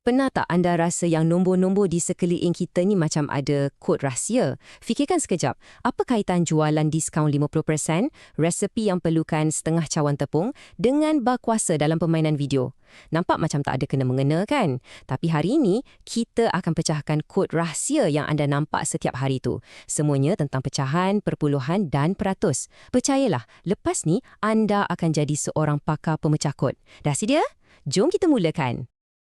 Pernah tak anda rasa yang nombor-nombor di sekeliling kita ni macam ada kod rahsia? Fikirkan sekejap, apa kaitan jualan diskaun 50%, resepi yang perlukan setengah cawan tepung dengan bar kuasa dalam permainan video? Nampak macam tak ada kena-mengena kan? Tapi hari ini, kita akan pecahkan kod rahsia yang anda nampak setiap hari tu. Semuanya tentang pecahan, perpuluhan dan peratus. Percayalah, lepas ni anda akan jadi seorang pakar pemecah kod. Dah sedia? Jom kita mulakan.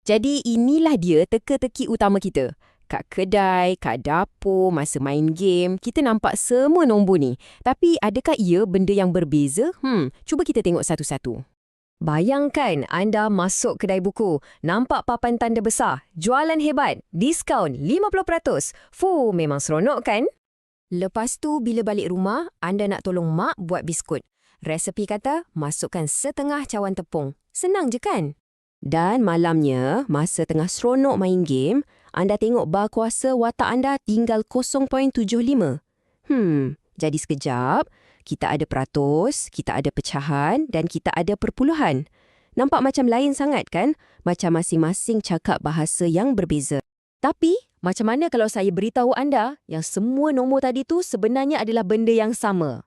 Jadi inilah dia teka-teki utama kita. Kat kedai, kat dapur, masa main game, kita nampak semua nombor ni. Tapi adakah ia benda yang berbeza? Cuba kita tengok satu-satu. Bayangkan anda masuk kedai buku, nampak papan tanda besar, jualan hebat, diskaun 50%. Memang seronok kan? Lepas tu bila balik rumah, anda nak tolong mak buat biskut. Resepi kata, masukkan setengah cawan tepung. Senang je kan? Dan malamnya, masa tengah seronok main game, anda tengok bar kuasa watak anda tinggal 0.75. Jadi sekejap, kita ada peratus, kita ada pecahan dan kita ada perpuluhan. Nampak macam lain sangat kan? Macam masing-masing cakap bahasa yang berbeza. Tapi, macam mana kalau saya beritahu anda yang semua nombor tadi tu sebenarnya adalah benda yang sama?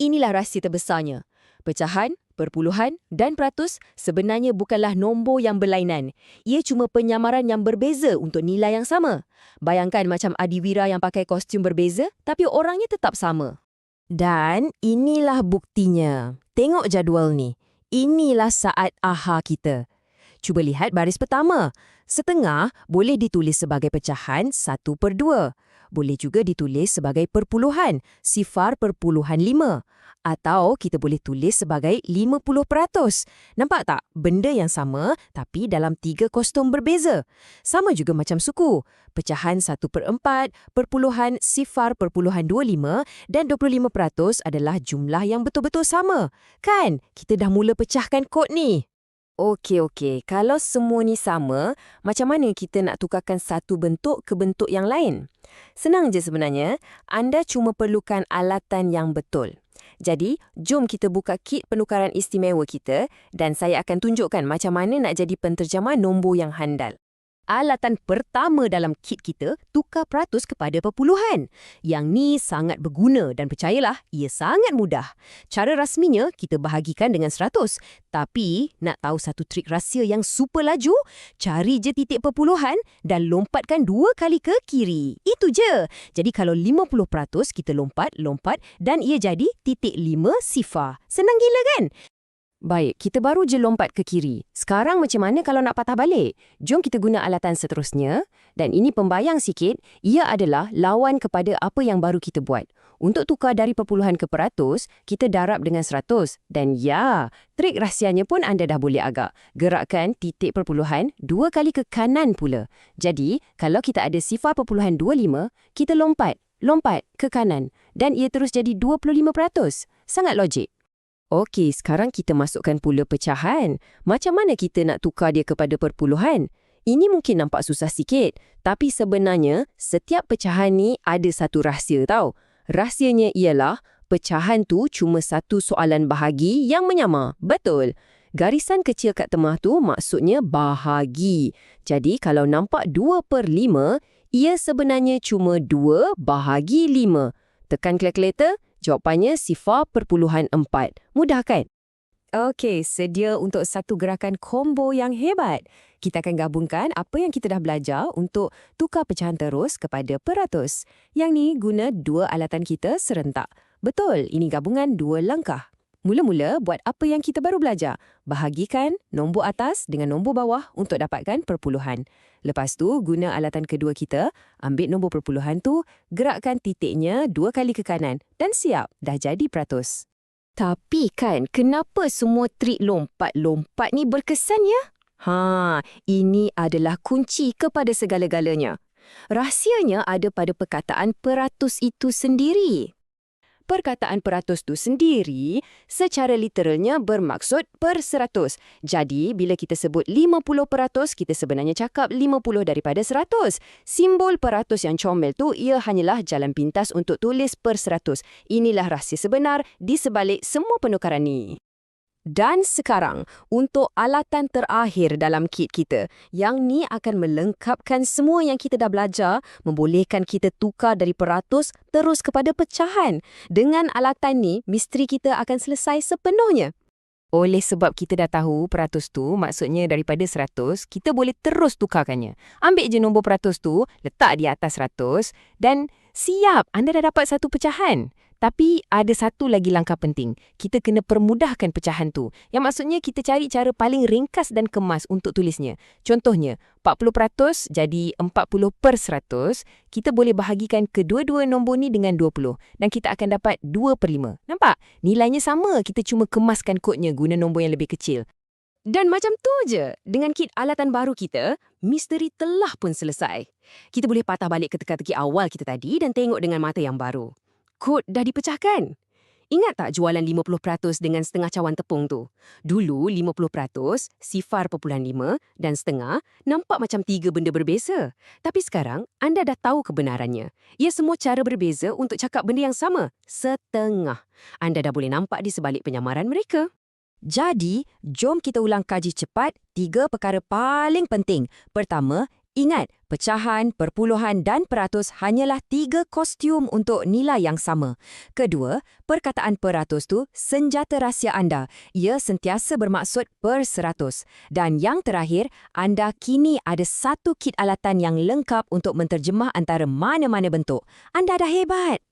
Inilah rahsia terbesarnya. Pecahan, perpuluhan dan peratus sebenarnya bukanlah nombor yang berlainan. Ia cuma penyamaran yang berbeza untuk nilai yang sama. Bayangkan macam Adiwira yang pakai kostum berbeza tapi orangnya tetap sama. Dan inilah buktinya. Tengok jadual ni. Inilah saat aha kita. Cuba lihat baris pertama. Setengah boleh ditulis sebagai pecahan 1/2. Boleh juga ditulis sebagai perpuluhan 0.5. Atau kita boleh tulis sebagai 50%. Nampak tak? Benda yang sama tapi dalam 3 kostum berbeza. Sama juga macam suku. Pecahan 1/4, perpuluhan 0.25 dan 25% adalah jumlah yang betul-betul sama. Kan? Kita dah mula pecahkan kod ni. Okey. Kalau semua ni sama, macam mana kita nak tukarkan satu bentuk ke bentuk yang lain? Senang je sebenarnya. Anda cuma perlukan alatan yang betul. Jadi, jom kita buka kit penukaran istimewa kita dan saya akan tunjukkan macam mana nak jadi penterjemah nombor yang handal. Alatan pertama dalam kit kita, tukar peratus kepada perpuluhan. Yang ni sangat berguna dan percayalah, ia sangat mudah. Cara rasminya, kita bahagikan dengan 100. Tapi, nak tahu satu trik rahsia yang super laju? Cari je titik perpuluhan dan lompatkan 2 kali ke kiri. Itu je. Jadi, kalau 50%, kita lompat dan ia jadi titik 5 sifar. Senang gila kan? Baik, kita baru je lompat ke kiri. Sekarang macam mana kalau nak patah balik? Jom kita guna alatan seterusnya. Dan ini pembayang sikit, ia adalah lawan kepada apa yang baru kita buat. Untuk tukar dari perpuluhan ke peratus, kita darab dengan 100. Dan ya, trik rahsianya pun anda dah boleh agak. Gerakkan titik perpuluhan 2 kali ke kanan pula. Jadi, kalau kita ada 0.25, kita lompat ke kanan. Dan ia terus jadi 25%. Sangat logik. Okey, sekarang kita masukkan pula pecahan. Macam mana kita nak tukar dia kepada perpuluhan? Ini mungkin nampak susah sikit, tapi sebenarnya setiap pecahan ni ada satu rahsia tau. Rahsianya ialah pecahan tu cuma satu soalan bahagi yang menyamar. Betul. Garisan kecil kat tengah tu maksudnya bahagi. Jadi kalau nampak 2/5, ia sebenarnya cuma 2 bahagi 5. Tekan kalkulator. Jawapannya 0.4. Mudah kan? Okey, sedia untuk satu gerakan combo yang hebat. Kita akan gabungkan apa yang kita dah belajar untuk tukar pecahan terus kepada peratus. Yang ni guna 2 alatan kita serentak. Betul, ini gabungan 2 langkah. Mula-mula buat apa yang kita baru belajar. Bahagikan nombor atas dengan nombor bawah untuk dapatkan perpuluhan. Lepas tu, guna alatan kedua kita, ambil nombor perpuluhan tu, gerakkan titiknya 2 kali ke kanan dan siap, dah jadi peratus. Tapi kan, kenapa semua trik lompat-lompat ni berkesan ya? Ini adalah kunci kepada segala-galanya. Rahsianya ada pada perkataan peratus itu sendiri. Perkataan peratus tu sendiri secara literalnya bermaksud per 100. Jadi, bila kita sebut 50%, kita sebenarnya cakap 50 daripada 100. Simbol peratus yang comel tu, ia hanyalah jalan pintas untuk tulis per 100. Inilah rahsia sebenar di sebalik semua penukaran ni. Dan sekarang, untuk alatan terakhir dalam kit kita, yang ni akan melengkapkan semua yang kita dah belajar, membolehkan kita tukar dari peratus terus kepada pecahan. Dengan alatan ni, misteri kita akan selesai sepenuhnya. Oleh sebab kita dah tahu peratus tu, maksudnya daripada 100, kita boleh terus tukarkannya. Ambil je nombor peratus tu, letak di atas 100 dan siap, anda dah dapat satu pecahan. Tapi ada satu lagi langkah penting. Kita kena permudahkan pecahan tu. Yang maksudnya kita cari cara paling ringkas dan kemas untuk tulisnya. Contohnya, 40% jadi 40/100. Kita boleh bahagikan kedua-dua nombor ni dengan 20. Dan kita akan dapat 2/5. Nampak? Nilainya sama, kita cuma kemaskan kodnya guna nombor yang lebih kecil. Dan macam tu je, dengan kit alatan baru kita, misteri telah pun selesai. Kita boleh patah balik ke teka-teki awal kita tadi dan tengok dengan mata yang baru. Kod dah dipecahkan. Ingat tak jualan 50% dengan setengah cawan tepung tu? Dulu 50%, 0.5 dan setengah nampak macam tiga benda berbeza. Tapi sekarang, anda dah tahu kebenarannya. Ia semua cara berbeza untuk cakap benda yang sama, setengah. Anda dah boleh nampak di sebalik penyamaran mereka. Jadi, jom kita ulang kaji cepat 3 perkara paling penting. Pertama, ingat, pecahan, perpuluhan dan peratus hanyalah 3 kostum untuk nilai yang sama. Kedua, perkataan peratus tu senjata rahsia anda. Ia sentiasa bermaksud per 100. Dan yang terakhir, anda kini ada satu kit alatan yang lengkap untuk menterjemah antara mana-mana bentuk. Anda dah hebat!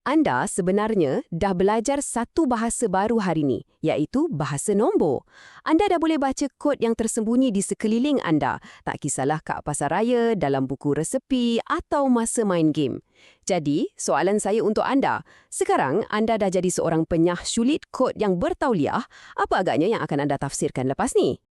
Anda sebenarnya dah belajar satu bahasa baru hari ini, iaitu bahasa nombor. Anda dah boleh baca kod yang tersembunyi di sekeliling anda, tak kisahlah kat pasaraya, dalam buku resepi atau masa main game. Jadi, soalan saya untuk anda, sekarang anda dah jadi seorang penyah syulit kod yang bertauliah, apa agaknya yang akan anda tafsirkan lepas ni?